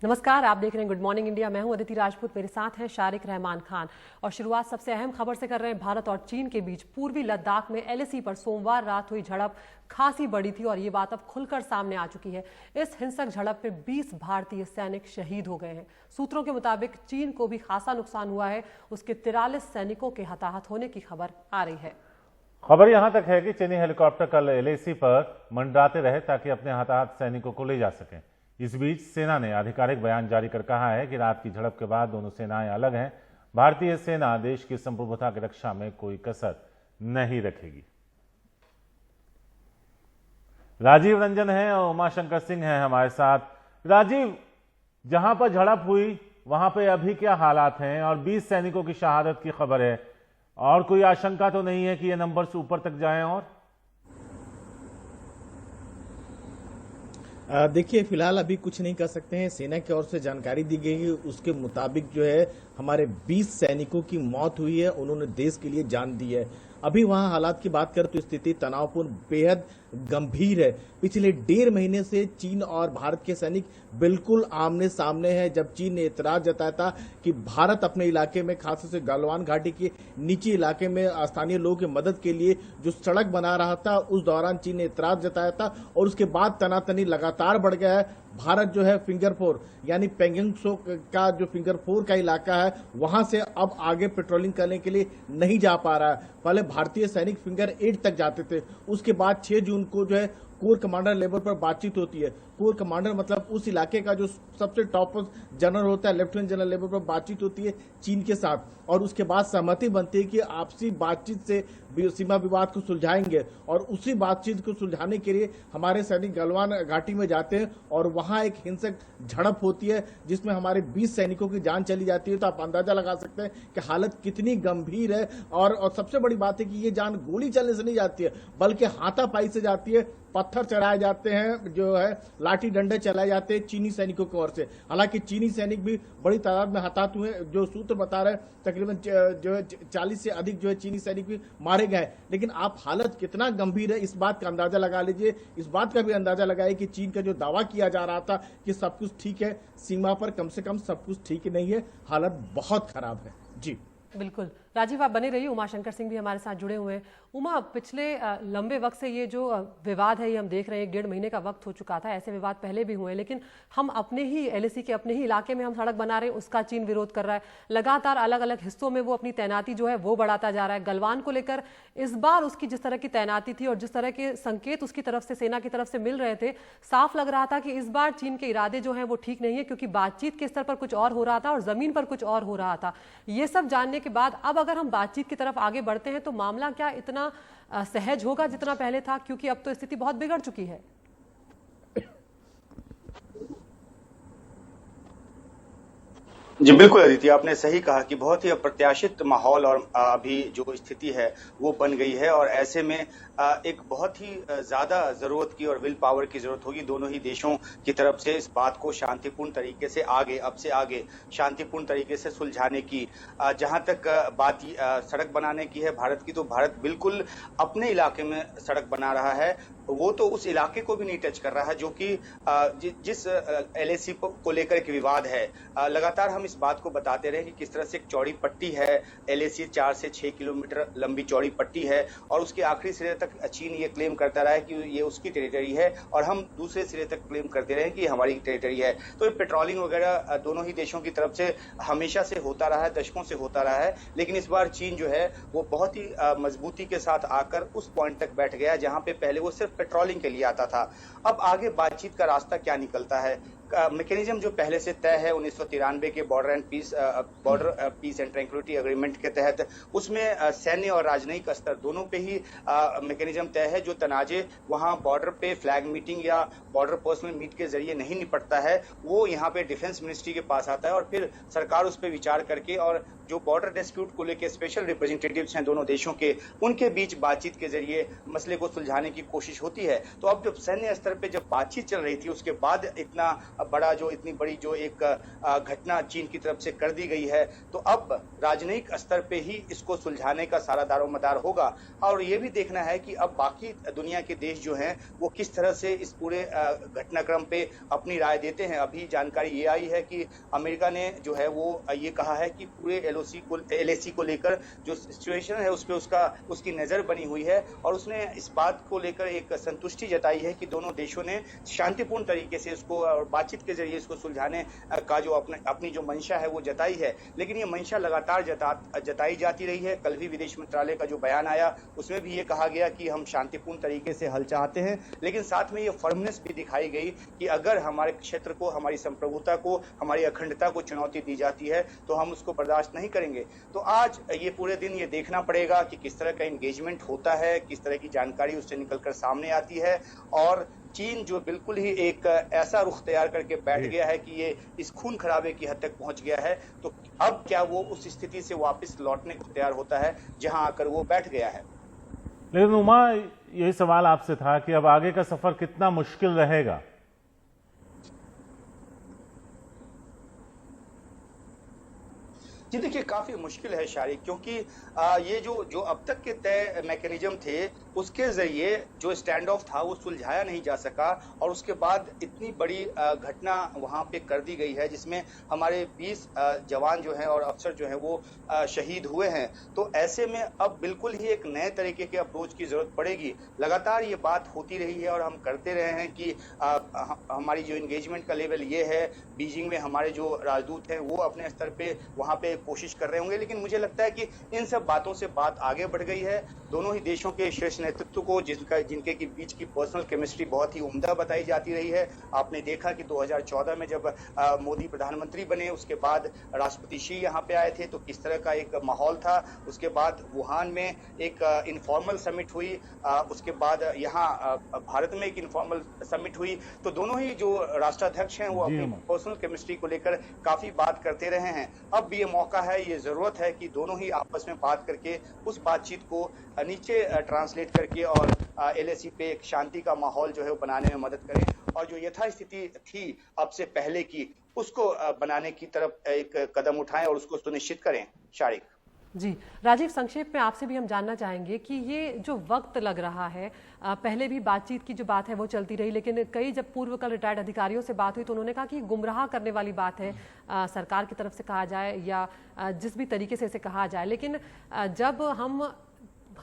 नमस्कार, आप देख रहे हैं गुड मॉर्निंग इंडिया। मैं हूं अदिति राजपूत, मेरे साथ हैं शारिक रहमान खान। और शुरुआत सबसे अहम खबर से कर रहे हैं। भारत और चीन के बीच पूर्वी लद्दाख में एलएसी पर सोमवार रात हुई झड़प खासी बड़ी थी और ये बात अब खुलकर सामने आ चुकी है। इस हिंसक झड़प में 20 भारतीय सैनिक शहीद हो गए हैं। सूत्रों के मुताबिक चीन को भी खासा नुकसान हुआ है। उसके 43 सैनिकों के हताहत होने की खबर आ रही है। खबर यहां तक है कि चीनी हेलीकॉप्टर कल एलएसी पर मंडराते रहे ताकि अपने हताहत सैनिकों को ले जा सकें। इस बीच सेना ने आधिकारिक बयान जारी कर कहा है कि रात की झड़प के बाद दोनों सेनाएं अलग हैं। भारतीय सेना देश की संप्रभुता की रक्षा में कोई कसर नहीं रखेगी। राजीव रंजन है और उमाशंकर सिंह हैं हमारे साथ। राजीव, जहां पर झड़प हुई वहां पे अभी क्या हालात हैं और 20 सैनिकों की शहादत की खबर है, और कोई आशंका तो नहीं है कि ये नंबर से ऊपर तक जाएं? और देखिए, फिलहाल अभी कुछ नहीं कर सकते हैं। सेना की ओर से जानकारी दी गई है, उसके मुताबिक जो है हमारे 20 सैनिकों की मौत हुई है। उन्होंने देश के लिए जान दी है। अभी वहां हालात की बात करें तो स्थिति तनावपूर्ण बेहद गंभीर है। पिछले 1.5 महीने से चीन और भारत के सैनिक बिल्कुल आमने सामने हैं। जब चीन ने एतराज जताया था कि भारत अपने इलाके में, खासतौर से गलवान घाटी के निजी इलाके में स्थानीय लोगों की मदद के लिए जो सड़क बना रहा था, उस दौरान चीन ने एतराज जताया था और उसके बाद तनातनी लगातार बढ़ गया है। भारत जो है फिंगर 4 यानी पेंगोंग त्सो का जो फिंगर 4 का इलाका है, वहां से अब आगे पेट्रोलिंग करने के लिए नहीं जा पा रहा है। पहले भारतीय सैनिक फिंगर 8 तक जाते थे। उसके बाद 6 जून को जो है कोर कमांडर लेवल पर बातचीत होती है। कोर कमांडर मतलब उस इलाके का जो सबसे टॉप जनरल होता है, लेफ्टिनेंट जनरल लेवल पर बातचीत होती है चीन के साथ, और उसके बाद सहमति बनती है कि आपसी बातचीत से सीमा विवाद को सुलझाएंगे। और उसी बातचीत को सुलझाने के लिए हमारे सैनिक गलवान घाटी में जाते हैं और वहां एक हिंसक झड़प होती है जिसमें हमारे 20 सैनिकों की जान चली जाती है। तो आप अंदाजा लगा सकते हैं कि हालत कितनी गंभीर है। और सबसे बड़ी बात है कि ये जान गोली चलने से नहीं जाती है, बल्कि हाथापाई से जाती है। पत्थर चढ़ाए जाते हैं, जो है लाठी डंडे चलाए जाते हैं चीनी सैनिकों की ओर से। हालांकि चीनी सैनिक भी बड़ी तादाद में हताहत हुए। जो सूत्र बता रहे हैं तकरीबन जो है 40 से अधिक जो है चीनी सैनिक भी मारे गए। लेकिन आप हालत कितना गंभीर है इस बात का अंदाजा लगा लीजिए। इस बात का भी अंदाजा लगाइए कि चीन का जो दावा किया जा रहा था कि सब कुछ ठीक है, सीमा पर कम से कम सब कुछ ठीक नहीं है। हालत बहुत खराब है। जी बिल्कुल राजीव, आप बने रहिए। उमाशंकर सिंह भी हमारे साथ जुड़े हुए हैं। उमा, पिछले लंबे वक्त से ये जो विवाद है ये हम देख रहे हैं। 1.5 महीने का वक्त हो चुका था। ऐसे विवाद पहले भी हुए हैं, लेकिन हम अपने ही एलएसी के अपने ही इलाके में हम सड़क बना रहे हैं, उसका चीन विरोध कर रहा है। लगातार अलग अलग हिस्सों में वो अपनी तैनाती जो है वो बढ़ाता जा रहा है। गलवान को लेकर इस बार उसकी जिस तरह की तैनाती थी और जिस तरह के संकेत उसकी तरफ से, सेना की तरफ से मिल रहे थे, साफ लग रहा था कि इस बार चीन के इरादे जो है वो ठीक नहीं है, क्योंकि बातचीत के स्तर पर कुछ और हो रहा था और जमीन पर कुछ और हो रहा था। ये सब जानने के बाद अब अगर हम बातचीत की तरफ आगे बढ़ते हैं तो मामला क्या इतना सहज होगा जितना पहले था? क्योंकि अब तो स्थिति बहुत बिगड़ चुकी है। जी बिल्कुल अदिति, आपने सही कहा कि बहुत ही अप्रत्याशित माहौल और अभी जो स्थिति है वो बन गई है। और ऐसे में एक बहुत ही ज्यादा जरूरत की और विल पावर की जरूरत होगी दोनों ही देशों की तरफ से इस बात को शांतिपूर्ण तरीके से अब से आगे शांतिपूर्ण तरीके से सुलझाने की। जहां तक बात सड़क बनाने की है भारत की, तो भारत बिल्कुल अपने इलाके में सड़क बना रहा है। वो तो उस इलाके को भी नहीं टच कर रहा है जो कि जिस एलएसी को लेकर के विवाद है। लगातार हम इस बात को बताते रहे कि किस तरह से एक चौड़ी पट्टी है एलएसी, 4 से 6 किलोमीटर लंबी चौड़ी पट्टी है, और उसके आखिरी सिरे तक चीन ये क्लेम करता रहा है कि ये उसकी टेरिटरी है, और हम दूसरे सिरे तक क्लेम करते रहे कि हमारी टेरिटरी है। तो ये पेट्रोलिंग वगैरह दोनों ही देशों की तरफ से हमेशा से होता रहा है, दशकों से होता रहा है। लेकिन इस बार चीन जो है वो बहुत ही मजबूती के साथ आकर उस पॉइंट तक बैठ गया जहां पे पहले वो सिर्फ पेट्रोलिंग के लिए आता था। अब आगे बातचीत का रास्ता क्या निकलता है? मैकेनिज्म जो पहले से तय है 1993 के border peace and tranquillity agreement के तहत, उसमें सैन्य और राजनयिक स्तर दोनों पे ही मैकेनिज्म तय है। जो तनाजे वहां बॉर्डर पे फ्लैग मीटिंग या बॉर्डर पर्सनल मीट के जरिए नहीं निपटता है, वो यहाँ पे डिफेंस मिनिस्ट्री के पास आता है और फिर सरकार उस पर विचार करके और जो बॉर्डर डिस्प्यूट को लेकर स्पेशल रिप्रेजेंटेटिव्स हैं दोनों देशों के, उनके बीच बातचीत के जरिए मसले को सुलझाने की कोशिश होती है। तो अब जब सैन्य स्तर पे जब बातचीत चल रही थी, उसके बाद इतनी बड़ी जो एक घटना चीन की तरफ से कर दी गई है, तो अब राजनयिक स्तर पे ही इसको सुलझाने का सारा दारोमदार होगा। और ये भी देखना है कि अब बाकी दुनिया के देश जो हैं वो किस तरह से इस पूरे घटनाक्रम पे अपनी राय देते हैं। अभी जानकारी ये आई है कि अमेरिका ने जो है वो ये कहा है कि पूरे एलएसी को लेकर जो सिचुएशन है उस पर उसकी नजर बनी हुई है, और उसने इस बात को लेकर एक संतुष्टि जताई है कि दोनों देशों ने शांतिपूर्ण तरीके से इसको और बातचीत के जरिए इसको सुलझाने का जो अपनी जो मंशा है वो जताई है। लेकिन ये मंशा लगातार जताई जाती रही है। कल भी विदेश मंत्रालय का जो बयान आया उसमें भी ये कहा गया कि हम शांतिपूर्ण तरीके से हल चाहते हैं, लेकिन साथ में ये फर्मनेस भी दिखाई गई कि अगर हमारे क्षेत्र को, हमारी संप्रभुता को, हमारी अखंडता को चुनौती दी जाती है तो हम उसको बर्दाश्त नहीं करेंगे। तो आज ये पूरे दिन ये देखना पड़ेगा कि किस तरह का एंगेजमेंट होता है, किस तरह की जानकारी उससे निकलकर सामने आती है। और चीन जो बिल्कुल ही एक ऐसा रुख तैयार करके बैठ गया है कि ये इस खून खराबे की हद तक पहुंच गया है, तो अब क्या वो उस स्थिति से वापस लौटने को तैयार होता है जहां आकर वो बैठ गया है। लेकिन उमा, यही सवाल आपसे था कि अब आगे का सफर कितना मुश्किल रहेगा। जी देखिए, काफी मुश्किल है शारिक, क्योंकि ये जो अब तक के तय मैकेनिज्म थे उसके जरिए जो स्टैंड ऑफ था वो सुलझाया नहीं जा सका, और उसके बाद इतनी बड़ी घटना वहां पे कर दी गई है जिसमें हमारे 20 जवान जो हैं और अफसर जो हैं वो शहीद हुए हैं। तो ऐसे में अब बिल्कुल ही एक नए तरीके के अप्रोच की जरूरत पड़ेगी। लगातार ये बात होती रही है और हम करते रहे हैं कि हमारी जो एंगेजमेंट का लेवल ये है, बीजिंग में हमारे जो राजदूत हैं वो अपने स्तर पे वहां पे कोशिश कर रहे होंगे, लेकिन मुझे लगता है कि इन सब बातों से बात आगे बढ़ गई है। दोनों ही देशों के शीर्ष नेतृत्व को जिनके के बीच की पर्सनल केमिस्ट्री बहुत ही उम्दा बताई जाती रही है। आपने देखा कि 2014 में जब मोदी प्रधानमंत्री बने उसके बाद राष्ट्रपति शी यहाँ पे आए थे तो किस तरह का एक माहौल था। उसके बाद वुहान में एक इनफॉर्मल समिट हुई, उसके बाद यहाँ भारत में एक इनफॉर्मल समिट हुई। तो दोनों ही जो राष्ट्राध्यक्ष हैं वो अपनी पर्सनल केमिस्ट्री को लेकर काफी बात करते रहे हैं। अब भी ये मौका है, ये जरूरत है कि दोनों ही आपस में बात करके उस बातचीत को नीचे ट्रांसलेट करके और एलएसी पे एक शांति का माहौल जो है वो बनाने में मदद करें, और जो यथास्थिति थी अब से पहले की उसको बनाने की तरफ एक कदम उठाएं और उसको सुनिश्चित करें। शारिक जी, राजीव, संक्षेप में आपसे भी हम जानना चाहेंगे कि ये जो वक्त लग रहा है, पहले भी बातचीत की जो बात है वो चलती रही, लेकिन कई जब पूर्व कल रिटायर्ड अधिकारियों से बात हुई तो उन्होंने कहा कि गुमराह करने वाली बात है, सरकार की तरफ से कहा जाए या जिस भी तरीके से इसे कहा जाए। लेकिन जब हम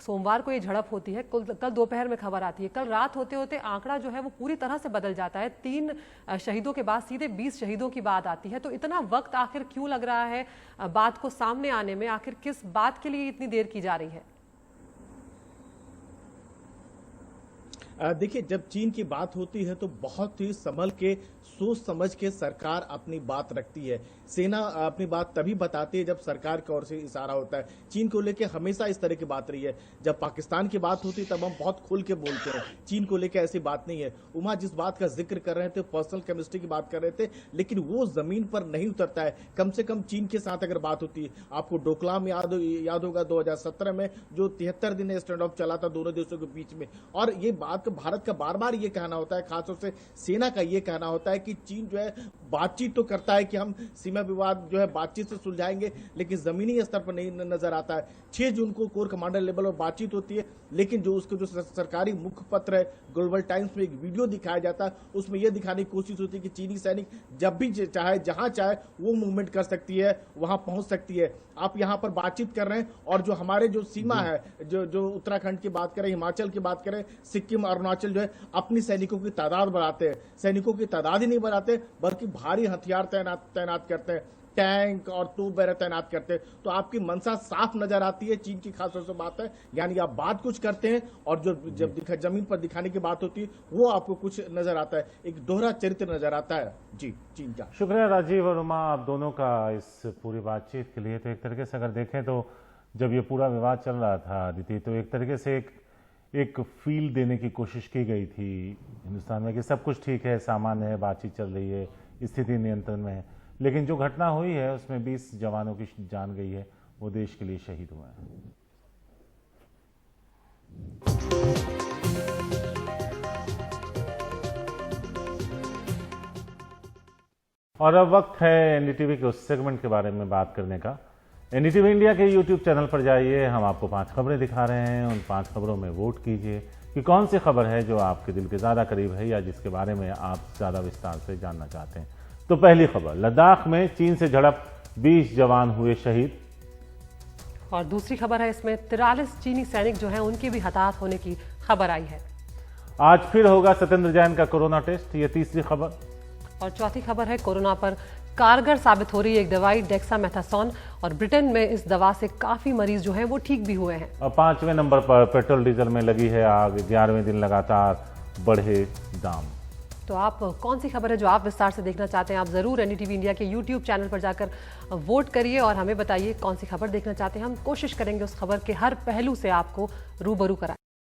सोमवार को ये झड़प होती है, कल दोपहर में खबर आती है, कल रात होते होते आंकड़ा जो है वो पूरी तरह से बदल जाता है। 3 शहीदों के बाद सीधे 20 शहीदों की बात आती है। तो इतना वक्त आखिर क्यों लग रहा है बात को सामने आने में? आखिर किस बात के लिए इतनी देर की जा रही है? देखिए, जब चीन की बात होती है तो बहुत ही संभल के, सोच समझ के सरकार अपनी बात रखती है। सेना अपनी बात तभी बताती है जब सरकार की ओर से इशारा होता है। चीन को लेकर हमेशा इस तरह की बात रही है। जब पाकिस्तान की बात होती है तब हम बहुत खुल के बोलते हैं, चीन को लेकर ऐसी बात नहीं है। उमा जिस बात का जिक्र कर रहे थे, पर्सनल केमिस्ट्री की बात कर रहे थे, लेकिन वो जमीन पर नहीं उतरता है। कम से कम चीन के साथ अगर बात होती है, आपको डोकलाम याद होगा 2017 में जो 73 दिन स्टैंड ऑफ चला था दोनों देशों के बीच में। और ये बात भारत का बार बार ये कहना होता है, खासतौर से सेना का ये कहना होता है कि चीन जो है बातचीत तो करता है कि हम सीमा विवाद जो है बातचीत से सुलझाएंगे, लेकिन जमीनी स्तर पर नहीं नजर आता है। 6 जून को कोर कमांडर लेवल पर बातचीत होती है, लेकिन जो उसके जो सरकारी मुख्य पत्र है ग्लोबल टाइम्स में एक वीडियो दिखाया जाता है, उसमें यह दिखाने की कोशिश होती है कि चीनी सैनिक जब भी चाहे, जहां चाहे वो मूवमेंट कर सकती है, वहां पहुंच सकती है। आप यहां पर बातचीत कर रहे हैं, और जो हमारे जो सीमा है, जो उत्तराखंड की बात करें, हिमाचल की बात करें, सिक्किम, अरुणाचल जो है अपनी सैनिकों की तादाद बढ़ाते हैं। सैनिकों की तादाद ही नहीं बढ़ाते बल्कि भारी हथियार तैनात करते हैं, टैंक और तोप वगैरह तैनात करते हैं। तो आपकी मंशा साफ नजर आती है। चीन की खासतौर से बात है, यानी आप बात कुछ करते हैं और जो जब जमीन पर दिखाने की बात होती है वो आपको कुछ नजर आता है, एक दोहरा चरित्र नजर आता है। जी, चीन का शुक्रिया राजीव और उमा आप दोनों का इस पूरी बातचीत के लिए। तो एक तरीके से अगर देखें तो जब ये पूरा विवाद चल रहा था अदिति, तो एक तरीके से एक फील देने की कोशिश की गई थी हिंदुस्तान में कि सब कुछ ठीक है, सामान्य है, बातचीत चल रही है, स्थिति नियंत्रण में है। लेकिन जो घटना हुई है उसमें 20 जवानों की जान गई है वो देश के लिए शहीद हुए हैं। और अब वक्त है एनडीटीवी के उस सेगमेंट के बारे में बात करने का। एनडीटीवी इंडिया के यूट्यूब चैनल पर जाइए, हम आपको 5 खबरें दिखा रहे हैं। उन 5 खबरों में वोट कीजिए कि कौन सी खबर है जो आपके दिल के ज़्यादा करीब है या जिसके बारे में आप ज़्यादा विस्तार से जानना चाहते हैं। तो पहली खबर, लद्दाख में चीन से झड़प, 20 जवान हुए शहीद। और दूसरी खबर है इसमें 43 चीनी सैनिक जो हैं उनके भी हताहत होने की खबर आई है। आज फिर होगा सत्येंद्र जैन का कोरोना टेस्ट, ये तीसरी खबर। और चौथी खबर है कोरोना पर कारगर साबित हो रही है एक दवाई डेक्सामेथासोन, और ब्रिटेन में इस दवा से काफी मरीज जो हैं वो ठीक भी हुए हैं। और 5वें नंबर पर पेट्रोल डीजल में लगी है आग, 11वें दिन लगातार बढ़े दाम। तो आप कौन सी खबर है जो आप विस्तार से देखना चाहते हैं, आप जरूर एनडीटीवी इंडिया के यूट्यूब चैनल पर जाकर वोट करिए और हमें बताइए कौन सी खबर देखना चाहते हैं। हम कोशिश करेंगे उस खबर के हर पहलू से आपको रूबरू कराएं।